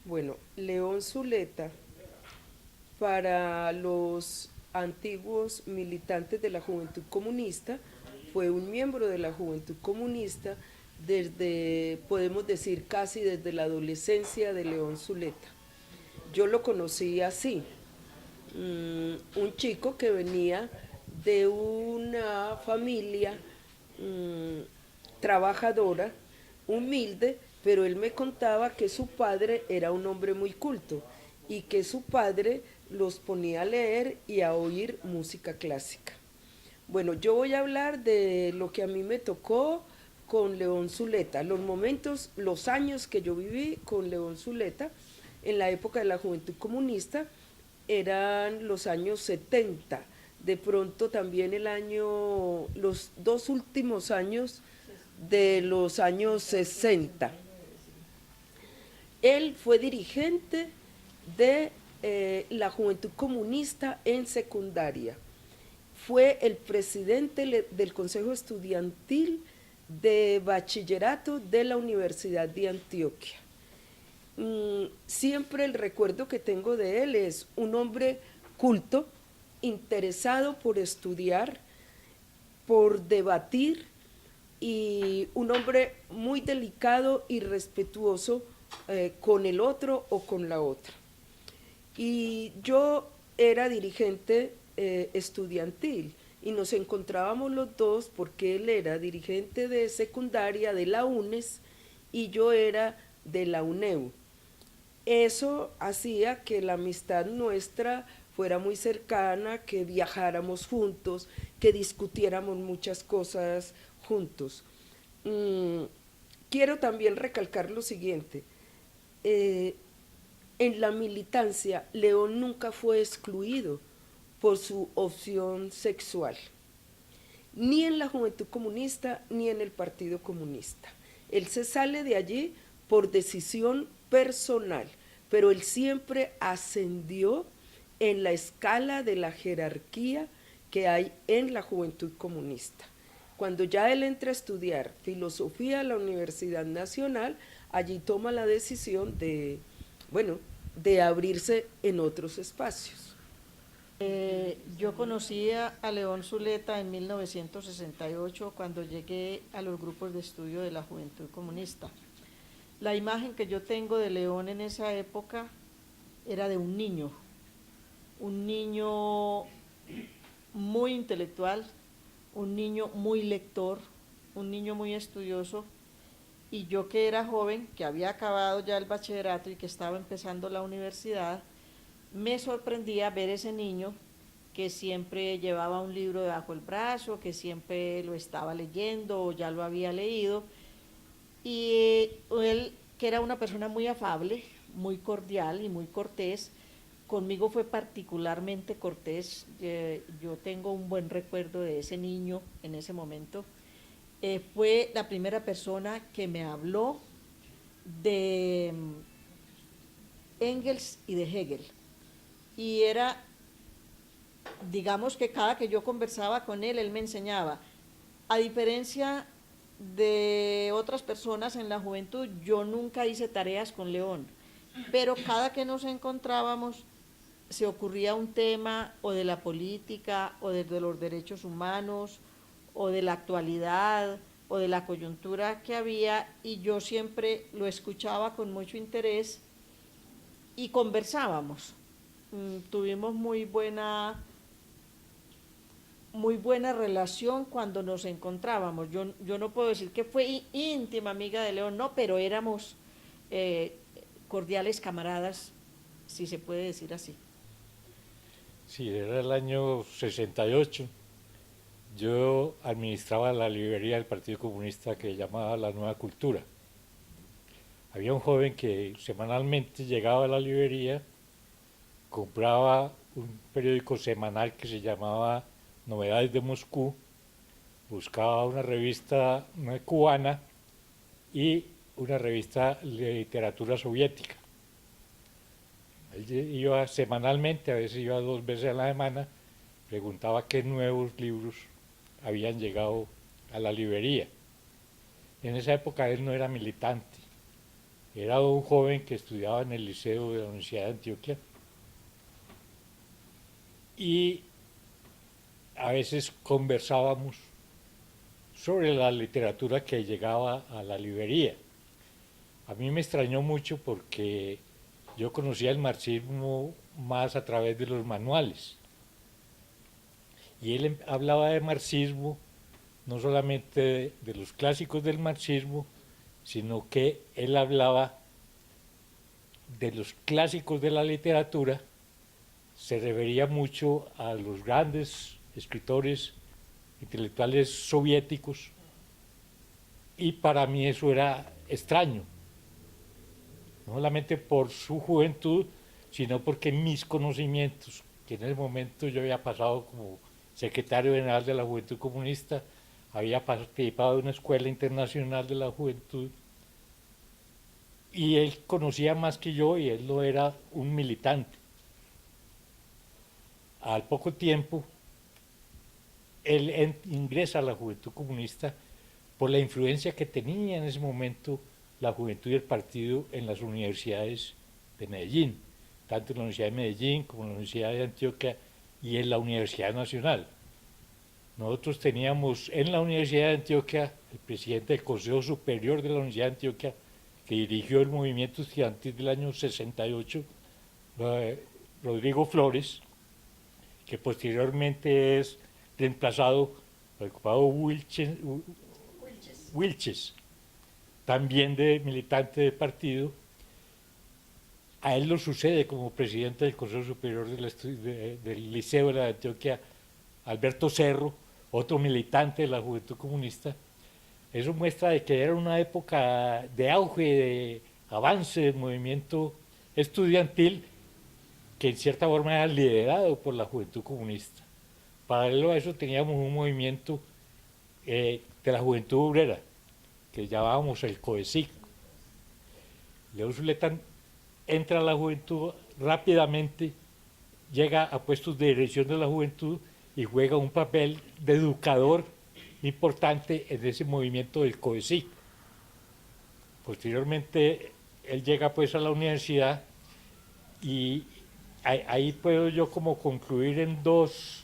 Bueno, León Zuleta, para los antiguos militantes de la Juventud Comunista, fue un miembro de la Juventud Comunista desde, podemos decir, casi desde la adolescencia de León Zuleta. Yo lo conocí así, un chico que venía de una familia mm, trabajadora, humilde, pero él me contaba que su padre era un hombre muy culto y que su padre los ponía a leer y a oír música clásica. Bueno, yo voy a hablar de lo que a mí me tocó con León Zuleta, los momentos, los años que yo viví con León Zuleta en la época de la Juventud Comunista eran los años 70, de pronto también el año, los dos últimos años de los años 60. Él fue dirigente de la Juventud Comunista en secundaria. Fue el presidente del Consejo Estudiantil de Bachillerato de la Universidad de Antioquia. Siempre el recuerdo que tengo de él es un hombre culto, interesado por estudiar, por debatir y un hombre muy delicado y respetuoso con el otro o con la otra. Y yo era dirigente estudiantil y nos encontrábamos los dos porque él era dirigente de secundaria de la UNES y yo era de la UNEU. Eso hacía que la amistad nuestra fuera muy cercana, que viajáramos juntos, que discutiéramos muchas cosas juntos. Mm, Quiero también recalcar lo siguiente. Eh, en la militancia, León nunca fue excluido por su opción sexual, ni en la Juventud Comunista ni en el Partido Comunista. Él se sale de allí por decisión personal, pero él siempre ascendió en la escala de la jerarquía que hay en la Juventud Comunista. Cuando ya él entra a estudiar filosofía a la Universidad Nacional, allí toma la decisión de, bueno, de abrirse en otros espacios. Yo conocí a León Zuleta en 1968 cuando llegué a los grupos de estudio de la Juventud Comunista. La imagen que yo tengo de León en esa época era de un niño muy intelectual, un niño muy lector, un niño muy estudioso, y yo que era joven, que había acabado ya el bachillerato y que estaba empezando la universidad, me sorprendía ver ese niño que siempre llevaba un libro debajo del brazo, que siempre lo estaba leyendo o ya lo había leído, y él, que era una persona muy afable, muy cordial y muy cortés, conmigo fue particularmente cortés. Yo tengo un buen recuerdo de ese niño en ese momento. Fue la primera persona que me habló de Engels y de Hegel. Y era, digamos que cada que yo conversaba con él me enseñaba. A diferencia de otras personas en la juventud, yo nunca hice tareas con León, pero cada que nos encontrábamos se ocurría un tema o de la política o de los derechos humanos o de la actualidad o de la coyuntura que había, y yo siempre lo escuchaba con mucho interés y conversábamos. Tuvimos muy buena relación cuando nos encontrábamos. Yo no puedo decir que fue íntima amiga de León, no, pero éramos eh, cordiales camaradas, si se puede decir así. Sí, era el año 68. Yo administraba la librería del Partido Comunista que llamaba La Nueva Cultura. Había un joven que semanalmente llegaba a la librería, compraba un periódico semanal que se llamaba Novedades de Moscú, buscaba una revista cubana y una revista de literatura soviética. Él iba semanalmente, a veces iba 2 veces a la semana, preguntaba qué nuevos libros habían llegado a la librería. En esa época él no era militante, Era un joven que estudiaba en el liceo de la Universidad de Antioquia y a veces conversábamos sobre la literatura que llegaba a la librería. A mí me extrañó mucho porque yo conocía el marxismo más a través de los manuales. Y él hablaba de marxismo, no solamente de los clásicos del marxismo, sino que él hablaba de los clásicos de la literatura, se refería mucho a los grandes escritores intelectuales soviéticos, y para mí eso era extraño, no solamente por su juventud, sino porque mis conocimientos, que en ese momento yo había pasado como secretario general de la Juventud Comunista, había participado de una escuela internacional de la juventud, y él conocía más que yo y él no era un militante. Al poco tiempo, él ingresa a la Juventud Comunista por la influencia que tenía en ese momento la juventud y el partido en las universidades de Medellín, tanto en la Universidad de Medellín como en la Universidad de Antioquia y en la Universidad Nacional. Nosotros teníamos en la Universidad de Antioquia el presidente del Consejo Superior de la Universidad de Antioquia, que dirigió el movimiento estudiantil del año 68, Rodrigo Flores, que posteriormente es reemplazado por el ocupado Wilches, también de militante del partido. A él lo sucede como presidente del Consejo Superior del Liceo de la Antioquia Alberto Cerro, otro militante de la Juventud Comunista. Eso muestra de que era una época de auge, de avance del movimiento estudiantil, que en cierta forma era liderado por la Juventud Comunista. Paralelo a eso teníamos un movimiento de la Juventud Obrera, que llamábamos el COESIC. León Zuleta entra a la juventud rápidamente, llega a puestos de dirección de la juventud y juega un papel de educador importante en ese movimiento del COESIC. Posteriormente él llega pues a la universidad y ahí puedo yo como concluir en dos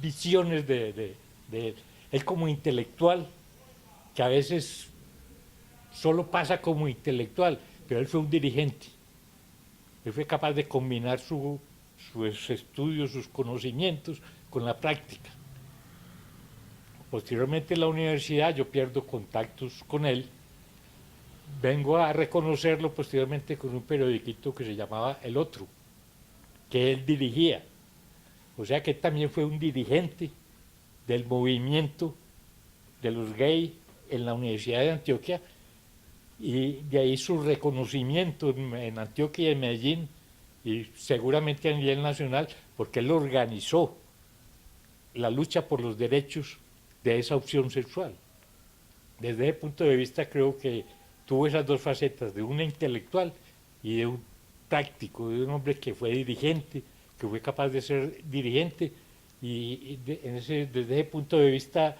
visiones de él como intelectual, que a veces solo pasa como intelectual, pero él fue un dirigente. Él fue capaz de combinar sus estudios, sus conocimientos con la práctica. Posteriormente en la universidad yo pierdo contactos con él. Vengo a reconocerlo posteriormente con un periodiquito que se llamaba El Otro, que él dirigía. O sea que él también fue un dirigente del movimiento de los gays en la Universidad de Antioquia, y de ahí su reconocimiento en Antioquia y en Medellín, y seguramente a nivel nacional, porque él organizó la lucha por los derechos de esa opción sexual. Desde ese punto de vista creo que tuvo esas dos facetas, de un intelectual y de un práctico, de un hombre que fue dirigente, que fue capaz de ser dirigente, y desde ese punto de vista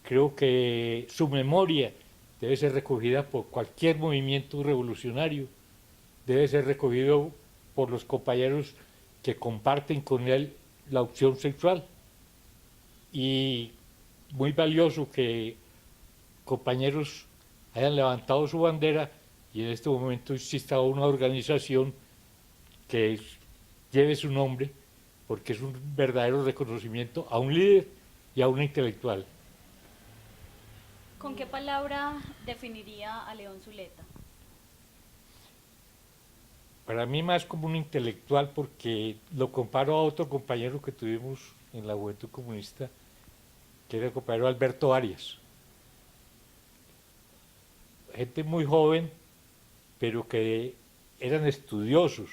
creo que su memoria debe ser recogida por cualquier movimiento revolucionario, debe ser recogido por los compañeros que comparten con él la opción sexual, y muy valioso que compañeros hayan levantado su bandera y en este momento exista una organización que lleve su nombre, porque es un verdadero reconocimiento a un líder y a un intelectual. ¿Con qué palabra definiría a León Zuleta? Para mí más como un intelectual, porque lo comparo a otro compañero que tuvimos en la Juventud Comunista, que era el compañero Alberto Arias. Gente muy joven, pero que eran estudiosos,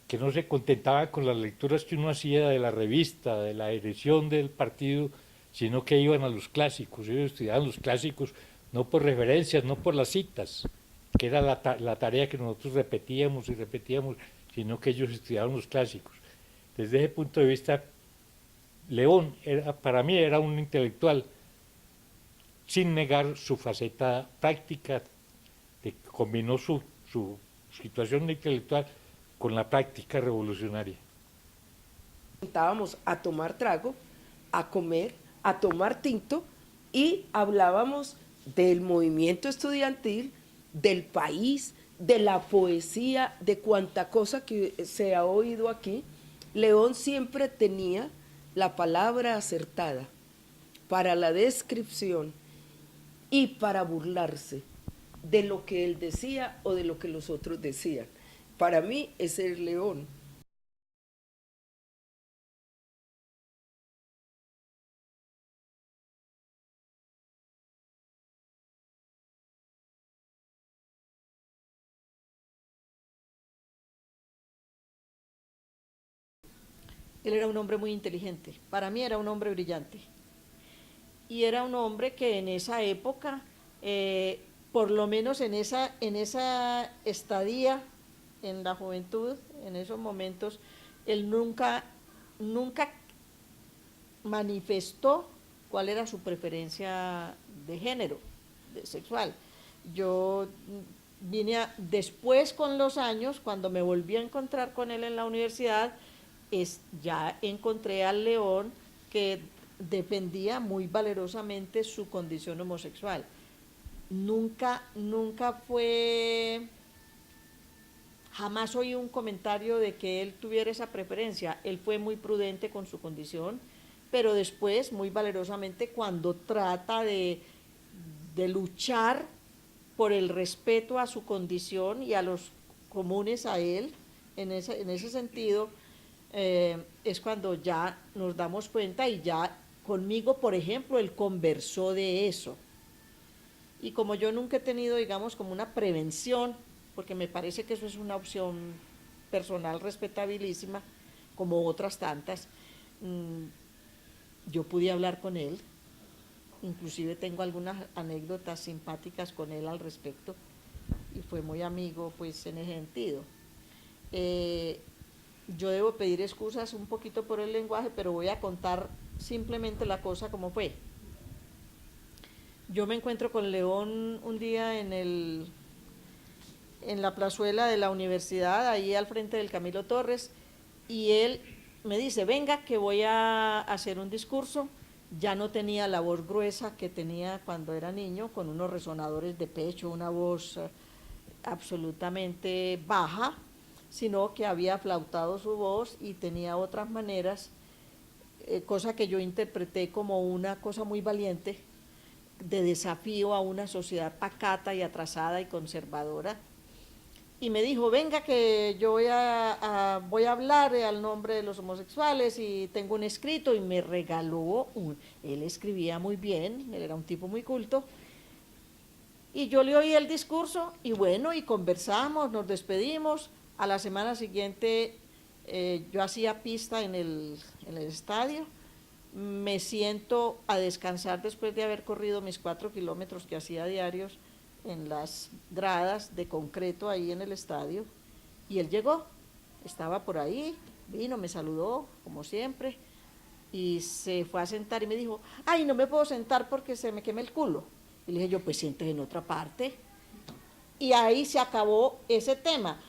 que no se contentaban con las lecturas que uno hacía de la revista, de la dirección del partido, sino que iban a los clásicos. Ellos estudiaban los clásicos no por referencias, no por las citas, que era la tarea que nosotros repetíamos y repetíamos, sino que ellos estudiaban los clásicos. Desde ese punto de vista, León para mí era un intelectual, sin negar su faceta práctica, que combinó su su situación intelectual con la práctica revolucionaria. Sentábamos a tomar trago, a comer, a tomar tinto y hablábamos del movimiento estudiantil, del país, de la poesía, de cuanta cosa que se ha oído aquí. León siempre tenía la palabra acertada para la descripción y para burlarse de lo que él decía o de lo que los otros decían. Para mí ese es León. Él era un hombre muy inteligente, para mí era un hombre brillante. Y era un hombre que en esa época, por lo menos en esa estadía en la juventud, en esos momentos, él nunca manifestó cuál era su preferencia de género, sexual. Yo después con los años, cuando me volví a encontrar con él en la universidad, ya encontré al León que defendía muy valerosamente su condición homosexual. Nunca fue, jamás oí un comentario de que él tuviera esa preferencia. Él fue muy prudente con su condición, pero después, muy valerosamente, cuando trata de luchar por el respeto a su condición y a los comunes a él, en ese sentido, es cuando ya nos damos cuenta y ya conmigo, por ejemplo, él conversó de eso. Y como yo nunca he tenido, digamos, como una prevención, porque me parece que eso es una opción personal respetabilísima, como otras tantas, yo pude hablar con él, inclusive tengo algunas anécdotas simpáticas con él al respecto, y fue muy amigo, pues, en ese sentido. Yo debo pedir excusas un poquito por el lenguaje, pero voy a contar simplemente la cosa como fue. Yo me encuentro con León un día en la plazuela de la universidad, ahí al frente del Camilo Torres, y él me dice, venga que voy a hacer un discurso. Ya no tenía la voz gruesa que tenía cuando era niño, con unos resonadores de pecho, una voz absolutamente baja, sino que había flautado su voz y tenía otras maneras, cosa que yo interpreté como una cosa muy valiente, de desafío a una sociedad pacata y atrasada y conservadora. Y me dijo, venga que yo voy a hablar al nombre de los homosexuales y tengo un escrito, y me regaló, él escribía muy bien, él era un tipo muy culto, y yo le oí el discurso y bueno, y conversamos, nos despedimos. A la semana siguiente yo hacía pista en el estadio, me siento a descansar después de haber corrido mis 4 kilómetros que hacía diarios en las gradas de concreto ahí en el estadio, y él llegó, estaba por ahí, vino, me saludó como siempre y se fue a sentar y me dijo, ay, no me puedo sentar porque se me quema el culo. Y le dije yo, pues siéntese en otra parte. Y ahí se acabó ese tema.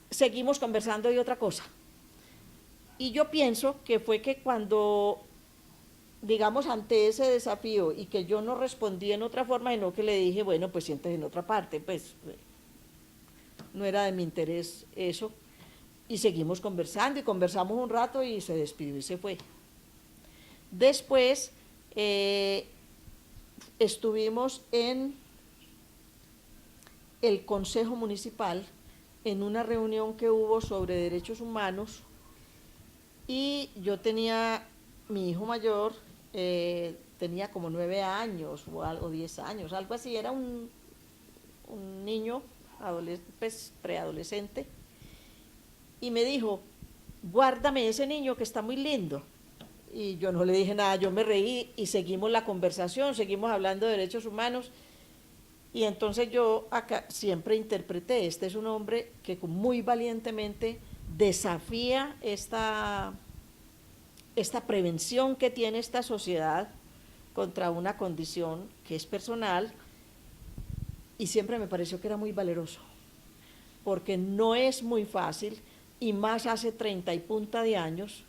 Seguimos conversando de otra cosa. Y yo pienso que fue que cuando, digamos, ante ese desafío y que yo no respondí en otra forma, sino que le dije, bueno, pues siéntese en otra parte, pues no era de mi interés eso. Y seguimos conversando y conversamos un rato y se despidió y se fue. Después estuvimos en el Consejo Municipal en una reunión que hubo sobre derechos humanos, y yo tenía, mi hijo mayor tenía como 9 años o 10 años, algo así, era un niño, pues, preadolescente, y me dijo, guárdame ese niño que está muy lindo. Y yo no le dije nada, yo me reí y seguimos la conversación, seguimos hablando de derechos humanos. Y entonces yo acá siempre interpreté, este es un hombre que muy valientemente desafía esta prevención que tiene esta sociedad contra una condición que es personal, y siempre me pareció que era muy valeroso, porque no es muy fácil, y más hace 30 y punta de años,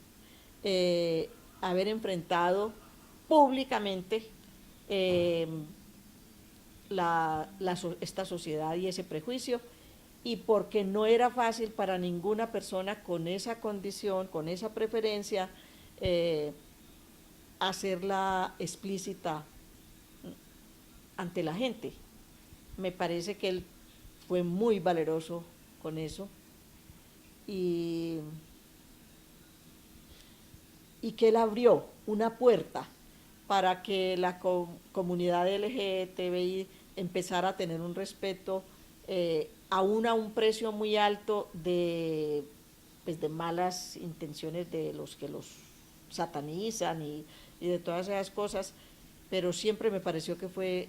haber enfrentado públicamente esta sociedad y ese prejuicio, y porque no era fácil para ninguna persona con esa condición, con esa preferencia, hacerla explícita ante la gente. Me parece que él fue muy valeroso con eso, y que él abrió una puerta para que la comunidad LGTBI empezara a tener un respeto, aún a un precio muy alto de malas intenciones de los que los satanizan y de todas esas cosas, pero siempre me pareció que fue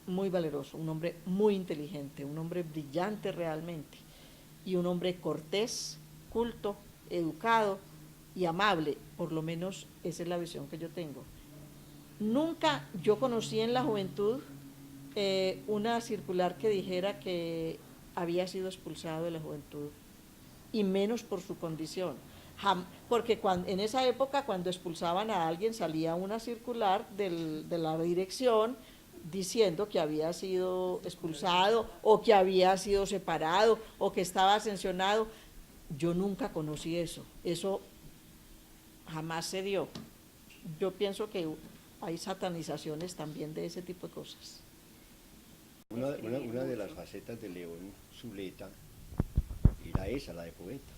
muy valeroso, un hombre muy inteligente, un hombre brillante realmente, y un hombre cortés, culto, educado y amable. Por lo menos esa es la visión que yo tengo. Nunca yo conocí en la juventud una circular que dijera que había sido expulsado de la juventud, y menos por su condición. Porque en esa época, cuando expulsaban a alguien, salía una circular de la dirección diciendo que había sido expulsado, o que había sido separado, o que estaba sancionado. Yo nunca conocí eso. Eso jamás se dio. Yo pienso que hay satanizaciones también de ese tipo de cosas. Una de las facetas de León Zuleta era esa, la de poeta.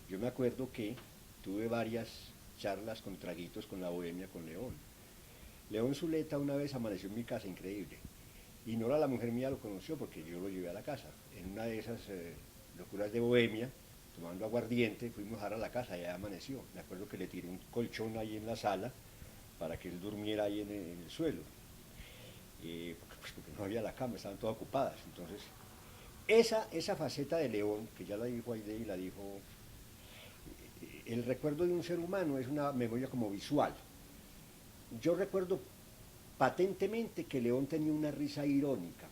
Yo me acuerdo que tuve varias charlas con traguitos con la bohemia con León. León Zuleta una vez amaneció en mi casa, increíble. Y Nora, la mujer mía, lo conoció porque yo lo llevé a la casa. En una de esas locuras de bohemia, tomando aguardiente, fuimos a la casa y allá amaneció. Me acuerdo que le tiré un colchón ahí en la sala para que él durmiera ahí en el suelo. Porque no había la cama, estaban todas ocupadas. Entonces, esa faceta de León, que ya la dijo Aide y la dijo, el recuerdo de un ser humano es una memoria como visual. Yo recuerdo patentemente que León tenía una risa irónica.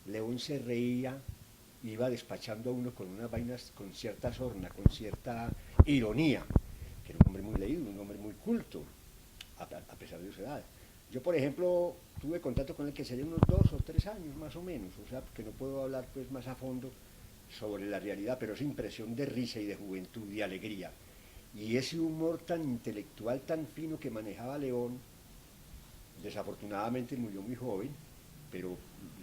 León se reía, iba despachando a uno con unas vainas, con cierta sorna, con cierta ironía, que era un hombre muy leído, un hombre muy culto, a pesar de su edad. Yo, por ejemplo, tuve contacto con él que sería unos 2 o 3 años más o menos, o sea, que no puedo hablar pues más a fondo sobre la realidad, pero esa impresión de risa y de juventud y alegría, y ese humor tan intelectual, tan fino que manejaba León. Desafortunadamente murió muy joven, pero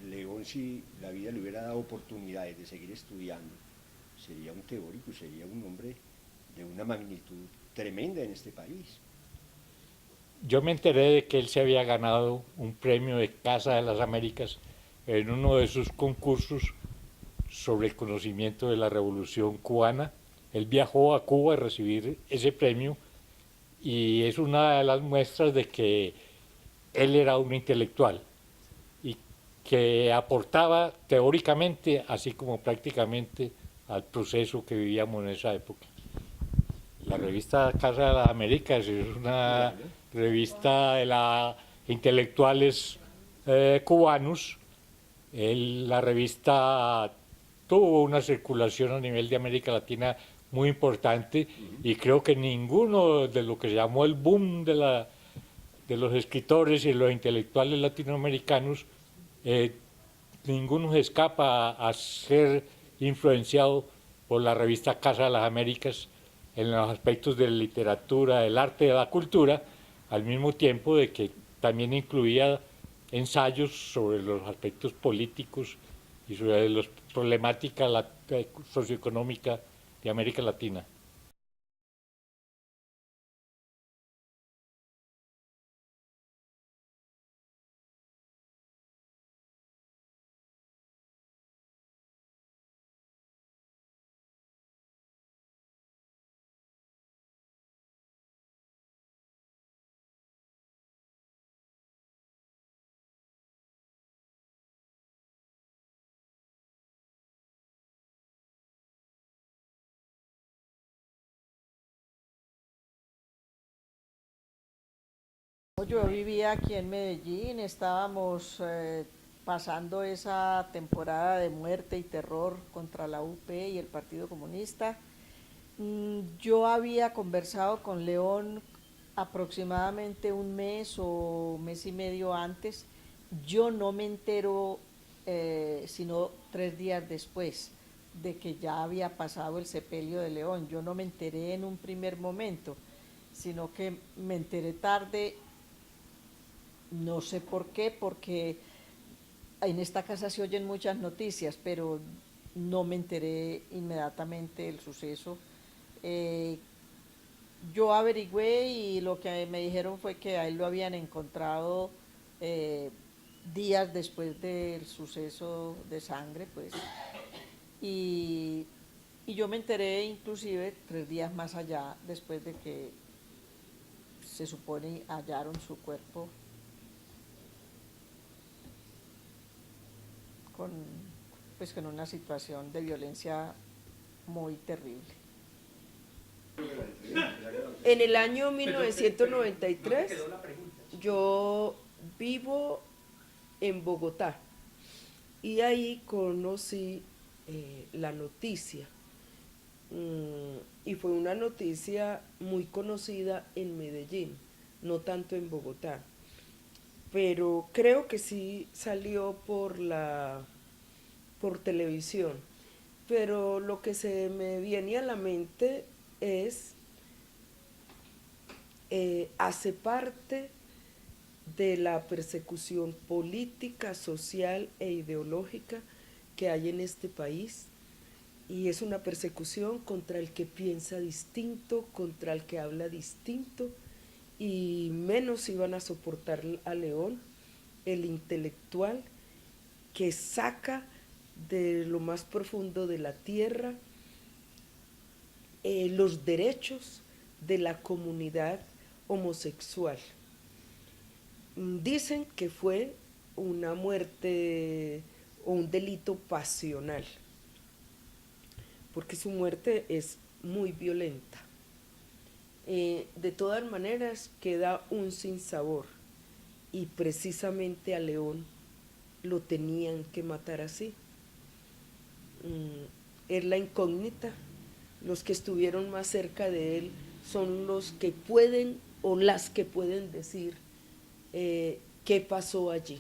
León, si la vida le hubiera dado oportunidades de seguir estudiando, sería un teórico, sería un hombre de una magnitud tremenda en este país. Yo me enteré de que él se había ganado un premio de Casa de las Américas en uno de sus concursos sobre el conocimiento de la Revolución Cubana. Él viajó a Cuba a recibir ese premio, y es una de las muestras de que él era un intelectual y que aportaba teóricamente, así como prácticamente, al proceso que vivíamos en esa época. La revista Casa de las Américas es una revista de intelectuales cubanos. La revista tuvo una circulación a nivel de América Latina muy importante, y creo que ninguno de lo que se llamó el boom de los escritores y los intelectuales latinoamericanos, ninguno se escapa a ser influenciado por la revista Casa de las Américas en los aspectos de la literatura, del arte, de la cultura, al mismo tiempo de que también incluía ensayos sobre los aspectos políticos y sobre las problemáticas socioeconómicas de América Latina. Yo vivía aquí en Medellín, estábamos pasando esa temporada de muerte y terror contra la UP y el Partido Comunista. Yo había conversado con León aproximadamente un mes o mes y medio antes. Yo no me entero sino 3 días después de que ya había pasado el sepelio de León. Yo no me enteré en un primer momento, sino que me enteré tarde, no sé por qué, porque en esta casa se oyen muchas noticias, pero no me enteré inmediatamente del suceso. Yo averigüé y lo que me dijeron fue que a él lo habían encontrado días después del suceso de sangre, pues. Y yo me enteré inclusive 3 días más allá, después de que se supone hallaron su cuerpo con una situación de violencia muy terrible. En el año 1993 yo vivo en Bogotá y ahí conocí la noticia. Y fue una noticia muy conocida en Medellín, no tanto en Bogotá. Pero creo que sí salió por televisión. Pero lo que se me viene a la mente es hace parte de la persecución política, social e ideológica que hay en este país, y es una persecución contra el que piensa distinto, contra el que habla distinto, y menos iban a soportar a León, el intelectual que saca de lo más profundo de la tierra los derechos de la comunidad homosexual. Dicen que fue una muerte o un delito pasional, porque su muerte es muy violenta. De todas maneras queda un sinsabor, y precisamente a León lo tenían que matar así. Es la incógnita. Los que estuvieron más cerca de él son los que pueden o las que pueden decir qué pasó allí.